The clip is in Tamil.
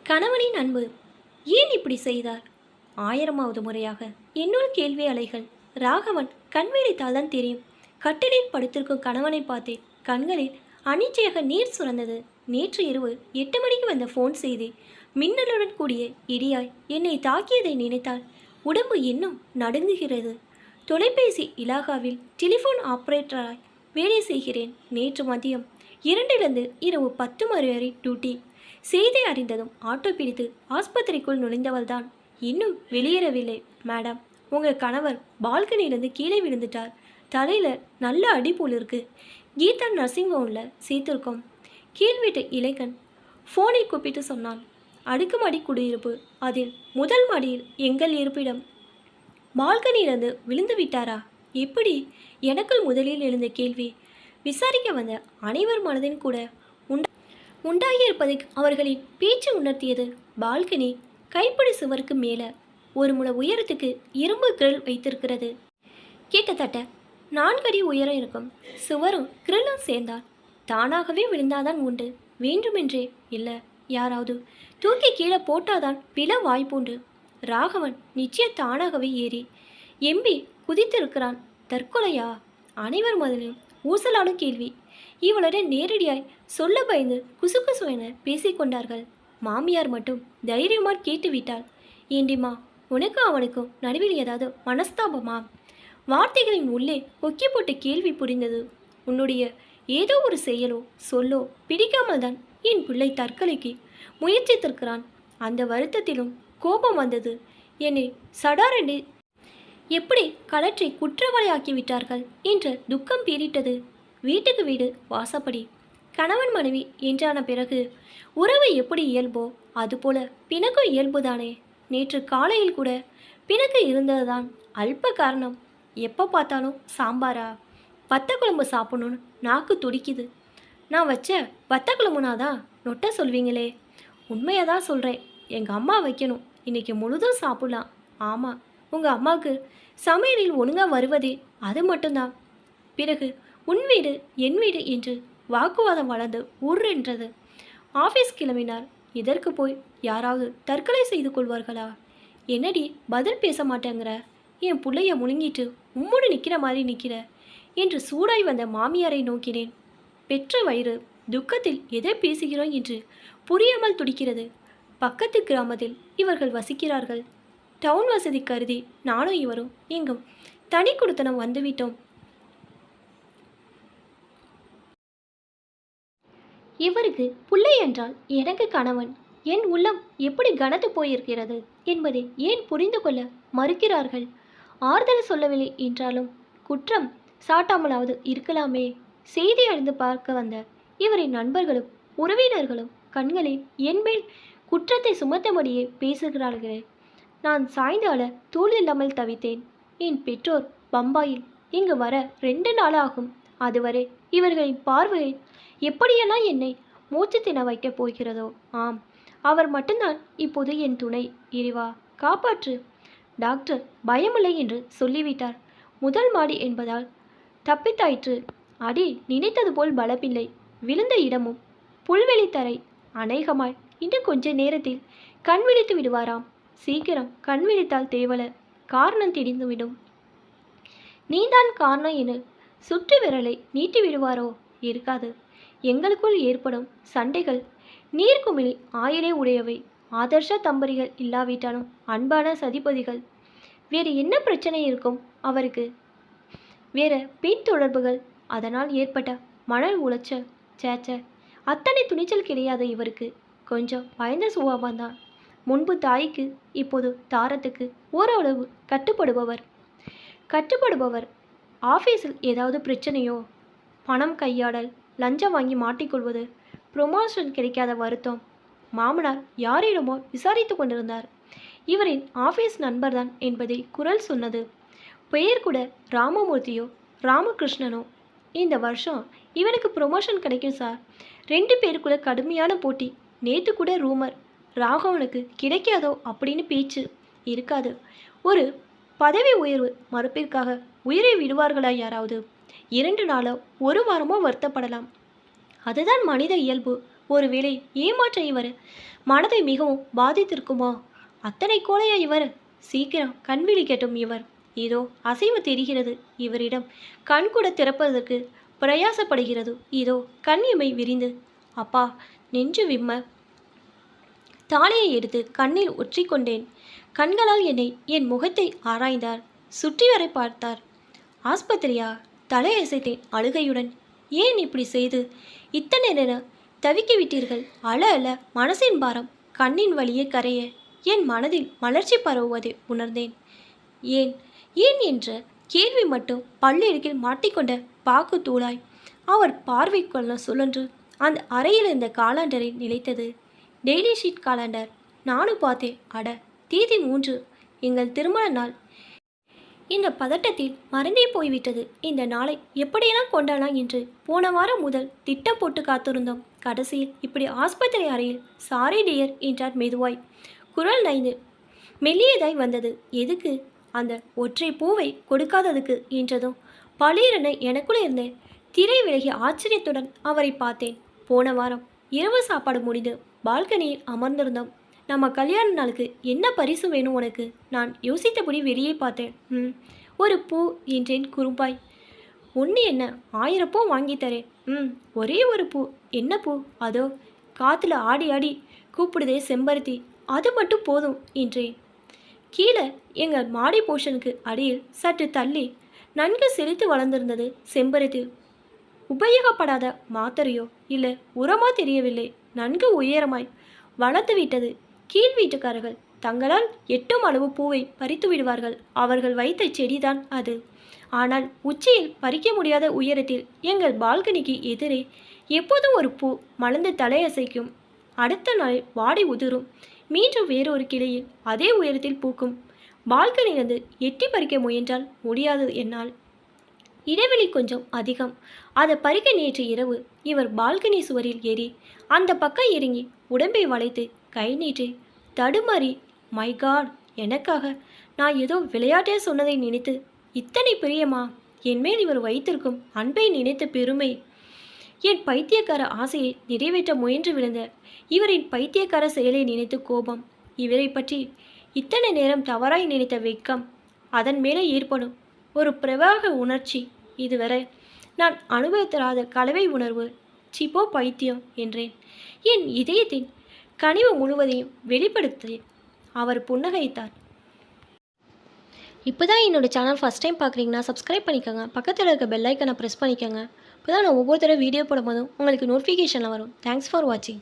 கணவனின் அன்பு ஏன் இப்படி செய்தார்? ஆயிரமாவது முறையாக என்னுள் கேள்வி அலைகள். ராகவன் கண் விழித்தால்தான் தெரியும். கட்டிலில் படுத்திருக்கும் கணவனை பார்த்தேன். கண்களில் அனிச்சையாக நீர் சுரந்தது. நேற்று இரவு 8 மணிக்கு வந்த ஃபோன் செய்தி மின்னலுடன் கூடிய இடியாய் என்னை தாக்கியதை நினைத்தால் உடம்பு இன்னும் நடுங்குகிறது. தொலைபேசி இலாகாவில் டெலிஃபோன் ஆபரேட்டராய் வேலை செய்கிறேன். நேற்று மதியம் 2லிருந்து இரவு 10 மணி வரை டியூட்டி. செய்தி அறிந்ததும் ஆட்டோ பிடித்து ஆஸ்பத்திரிக்குள் நுழைந்தவள்தான். இன்னும் வெளியேறவில்லை. மேடம், உங்கள் கணவர் பால்கனியிலிருந்து கீழே விழுந்துட்டார். தலையில் நல்ல அடி போல் இருக்கு. கீதா நர்சிங் ஹோமில் சேர்த்திருக்கோம். கீழ் வீட்டு இளைஞன் ஃபோனை கூப்பிட்டு சொன்னான். அடுக்குமாடி குடியிருப்பு. அதில் முதல் மாடியில் எங்கள் இருப்பிடம். பால்கனியிலிருந்து விழுந்து விட்டாரா? எப்படி? எனக்குள் முதலில் எழுந்த கேள்வி. விசாரிக்க வந்த அனைவர் மனதின் கூட உண்டாகியிருப்பதை அவர்களின் பேச்சு உணர்த்தியது. பால்கனி கைப்பிடி சுவருக்கு மேலே 1 முழ உயரத்துக்கு இரும்பு கிரில் வைத்திருக்கிறது. கிட்டத்தட்ட 4 அடி உயரம் இருக்கும். சுவரும் கிரில்லும் சேர்ந்தால் தானாகவே விழுந்தாதான் உண்டு. வேண்டுமென்றே இல்லை, யாராவது தூக்கி கீழே போட்டாதான் விழ வாய்ப்புண்டு. ராகவன் நிச்சயம் தானாகவே ஏறி எம்பி குதித்திருக்கிறான். தற்கொலையா? அனைவர் முதலிலும் ஊசலாடும் கேள்வி. இவளுடன் நேரடியாய் சொல்ல பயந்து குசுகுசு என பேசிக்கொண்டார்கள். மாமியார் மட்டும் தைரியமாக கேட்டுவிட்டாள். ஏண்டிம்மா, உனக்கும் அவனுக்கும் நடுவில் ஏதாவது மனஸ்தாபமா? வார்த்தைகளின் உள்ளே கொக்கி போட்ட கேள்வி புரிந்தது. உன்னுடைய ஏதோ ஒரு செயலோ சொல்லோ பிடிக்காமல் தான் என் பிள்ளை தற்கொலைக்கு முயற்சித்திருக்கிறான். அந்த வருத்தத்திலும் கோபம் வந்தது. என்னை சடாரென்று எப்படி கலற்றி குற்றவாளியாக்கி விட்டார்கள் என்ற துக்கம் பீறிட்டது. வீட்டுக்கு வீடு வாசப்படி. கணவன் மனைவி என்றான பிறகு உறவு எப்படி இயல்போ அதுபோல பிணக்கும் இயல்புதானே. நேற்று காலையில் கூட பிணக்கு இருந்ததுதான். அல்ப காரணம். எப்போ பார்த்தாலும் சாம்பாரா? வத்த குழம்பு சாப்பிடணும்னு நாக்கு துடிக்குது. நான் வச்ச வத்த குழம்புனாதான் நொட்ட சொல்வீங்களே. உண்மையாக தான் சொல்கிறேன். எங்கள் அம்மா வைக்கணும். இன்றைக்கி முழுதும் சாப்பிட்லாம். ஆமாம், உங்கள் அம்மாவுக்கு சமையலில் ஒழுங்காக வருவதே அது மட்டும்தான். பிறகு உன் வீடு என் வீடு என்று வாக்குவாதம் வளர்ந்து ஊர்ரென்றது. ஆஃபீஸ் கிளம்பினார். இதற்கு போய் யாராவது தற்கொலை செய்து கொள்வார்களா? என்னடி பதில் பேச மாட்டேங்கிற? என் பிள்ளைய முழுங்கிட்டு உம்மோடு நிற்கிற மாதிரி நிற்கிற என்று சூடாய் வந்த மாமியாரை நோக்கினேன். பெற்ற வயிறு துக்கத்தில் எதை பேசுகிறோம் என்று புரியாமல் துடிக்கிறது. பக்கத்து கிராமத்தில் இவர்கள் வசிக்கிறார்கள். டவுன் வசதி கருதி நானும் இவரும் எங்கும் தனி குடித்தனம் வந்துவிட்டோம். இவருக்கு பிள்ளை என்றால் எனக்கு கணவன். என் உள்ளம் எப்படி கனத்து போயிருக்கிறது என்பதை ஏன் புரிந்து கொள்ள மறுக்கிறார்கள்? ஆறுதல் சொல்லவில்லை என்றாலும் குற்றம் சாட்டாமலாவது இருக்கலாமே. செய்தி அறிந்து பார்க்க வந்த இவரின் நண்பர்களும் உறவினர்களும் கண்களில் என்மேல் குற்றத்தை சுமத்தபடியே பேசுகிறார்களே. நான் சாய்ந்து அழ தூள் இல்லாமல் தவித்தேன். என் பெற்றோர் பம்பாயில் இங்கு வர 2 நாளாகும். அதுவரை இவர்களின் பார்வையில் எப்படியெல்லாம் என்னை மூச்சு தின வைக்கப் போகிறதோ. ஆம், அவர் மட்டும்தான் இப்போது என் துணை. இறைவா, காப்பாற்று. டாக்டர் பயமில்லை என்று சொல்லிவிட்டார். முதல் மாடி என்பதால் தப்பித்தாயிற்று. அடி நினைத்தது போல் பலப்பில்லை. விழுந்த இடமும் புல்வெளித்தரை. அநேகமாய் இன்னும் கொஞ்ச நேரத்தில் கண் விழித்து விடுவாராம். சீக்கிரம் கண் விழித்தால் தேவல, காரணம் தெரிந்துவிடும். நீதான் காரணம் என சுற்று விரலை நீட்டி விடுவாரோ? இருக்காது. எங்களுக்குள் ஏற்படும் சண்டைகள் நீர்க்குமிழி ஆயிலே உடையவை. ஆதர்ஷ தம்பதிகள் இல்லாவிட்டாலும் அன்பான சதிபதிகள். வேறு என்ன பிரச்சனை இருக்கும் அவருக்கு? வேற பெண் தொடர்புகள். அதனால் ஏற்பட்ட மணல் உளைச்சல். சேச்ச, அத்தனை துணிச்சல் கிடையாது இவருக்கு. கொஞ்சம் பயந்த சுபாவம்தான். முன்பு தாய்க்கு, இப்போது தாரத்துக்கு ஓரளவு கட்டுப்படுபவர். ஆஃபீஸில் ஏதாவது பிரச்சனையோ? பணம் கையாடல், லஞ்சம் வாங்கி மாட்டிக்கொள்வது, ப்ரொமோஷன் கிடைக்காத வருத்தம். மாமனார் யாரிடமோ விசாரித்து கொண்டிருந்தார். இவரின் ஆஃபீஸ் நண்பர்தான் என்பதை குரல் சொன்னது. பெயர் கூட ராமமூர்த்தியோ ராமகிருஷ்ணனோ. இந்த வருஷம் இவனுக்கு ப்ரொமோஷன் கிடைக்கும் சார். 2 பேருக்குள்ள கடுமையான போட்டி. நேற்று கூட ரூமர் ராகவனுக்கு கிடைக்காதோ அப்படின்னு பேச்சு. இருக்காது. ஒரு பதவி உயர்வு மறுப்பிற்காக உயிரை விடுவார்களா யாராவது? 2 நாளோ 1 வாரமோ வருத்தப்படலாம். அதுதான் மனித இயல்பு. ஒருவேளை ஏமாற்ற இவர் மனதை மிகவும் பாதித்திருக்குமா? அத்தனை கோழையா இவர்? சீக்கிரம் கண் விழிக்கட்டும் இவர். ஏதோ அசைவு தெரிகிறது இவரிடம். கண் கூட திறப்பதற்கு பிரயாசப்படுகிறது. இதோ கண் இமை விரிந்து. அப்பா! நெஞ்சு விம்ம தாளையை எடுத்து கண்ணில் ஒற்றிக்கொண்டேன். கண்களால் என் முகத்தை ஆராய்ந்தார். சுற்றி வரை பார்த்தார். ஆஸ்பத்திரியா? தலையசைத்தேன் அழுகையுடன். ஏன் இப்படி செய்து இத்தனை நேரம் தவிக்க விட்டீர்கள்? அழ அழ மனசின் பாரம் கண்ணின் வழியே கரைய என் மனதில் மலர்ச்சி பரவுவதை உணர்ந்தேன். ஏன் ஏன் என்ற கேள்வி மட்டும் பல்லிடுக்கில் மாட்டிக்கொண்ட பாக்கு தூளாய் அவர் பார்வை கொள்ள சுழன்று அந்த அறையில் இருந்த காலண்டரை நிலைத்தது. Daily sheet calendar. நானும் பார்த்தேன். அட, தேதி 3, எங்கள் திருமண நாள். இந்த பதட்டத்தில் மறந்தே போய்விட்டது. இந்த நாளை எப்படியெல்லாம் கொண்டாடலாம் என்று போன வாரம் முதல் திட்டம் போட்டு காத்திருந்தோம். கடைசியில் இப்படி ஆஸ்பத்திரி அறையில் சாரி டியர் என்றார் மெதுவாய். குரல் நைந்து மெல்லியதாய் வந்தது. எதுக்கு? அந்த ஒற்றை பூவை கொடுக்காததுக்கு என்றதும் பளீரென எனக்குள்ளே இருந்த திரை விலகி ஆச்சரியத்துடன் அவரை பார்த்தேன். போன வாரம் இரவு சாப்பாடு முடிந்து பால்கனியில் அமர்ந்திருந்தோம். நம்ம கல்யாண நாளுக்கு என்ன பரிசு வேணும் உனக்கு? நான் யோசித்தபடி வெளியே பார்த்தேன். ஒரு பூ என்றேன் குறும்பாய். ஒன்று என்ன, 1000 பூ வாங்கி தரேன். ஒரே ஒரு பூ. என்ன பூ? அதோ காற்றுல ஆடி ஆடி கூப்பிடுதே செம்பருத்தி, அது மட்டும் போதும் என்றேன். கீழே எங்கள் மாடி போர்ஷனுக்கு அடியில் சற்று தள்ளி நன்கு செழித்து வளர்ந்திருந்தது செம்பருத்தி. உபயோகப்படாத மாத்திரையோ இல்லை உரமோ தெரியவில்லை. நன்கு உயரமாய் வளர்த்து விட்டது. கீழ் வீட்டுக்காரர்கள் தங்களால் எட்டும் அளவு பூவை பறித்து விடுவார்கள். அவர்கள் வைத்த செடிதான் அது. ஆனால் உச்சியில் பறிக்க முடியாத உயரத்தில் எங்கள் பால்கனிக்கு எதிரே எப்போதும் ஒரு பூ மலர்ந்து தலையசைக்கும். அடுத்த நாள் வாடி உதிரும். மீண்டும் வேறொரு கிளையில் அதே உயரத்தில் பூக்கும். பால்கனிலிருந்து எட்டி பறிக்க முயன்றால் முடியாது என்னால். இடைவெளி கொஞ்சம் அதிகம். அதை பறிக்க நேற்று இரவு இவர் பால்கனி சுவரில் ஏறி அந்த பக்கம் இறங்கி உடம்பை வளைத்து கை நீட்டி தடுமாறி, மை காட், எனக்காக நான் ஏதோ விளையாட்டே சொன்னதை நினைத்து இத்தனை பிரியமா? என்மேல் இவர் வைத்திருக்கும் அன்பை நினைத்த பெருமை. என் பைத்தியக்கார ஆசையை நிறைவேற்ற முயன்று விழுந்த இவரின் பைத்தியக்கார செயலை நினைத்து கோபம். இவரை பற்றி இத்தனை நேரம் தவறாய் நினைத்த வெட்கம். அதன் மேலே ஏற்படும் ஒரு பிரவாக உணர்ச்சி. இதுவரை நான் அனுபவித்தராத கலவை உணர்வு. சிப்போ பைத்தியம் என்றேன். என் இதயத்தின் கனிவு முழுவதையும் வெளிப்படுத்தேன். அவர் புன்னகைத்தார். இப்போ தான் என்னோடய சேனல் ஃபஸ்ட் டைம் பார்க்குறீங்கன்னா சப்ஸ்கிரைப் பண்ணிக்கோங்க. பக்கத்தில் இருக்க பெல் ஐக்கனை ப்ரெஸ் பண்ணிக்கோங்க. இப்போ தான் நான் ஒவ்வொரு தடவை வீடியோ போடும்போதும் உங்களுக்கு நோட்டிஃபிகேஷனில் வரும். தேங்க்ஸ் ஃபார் வாட்சிங்.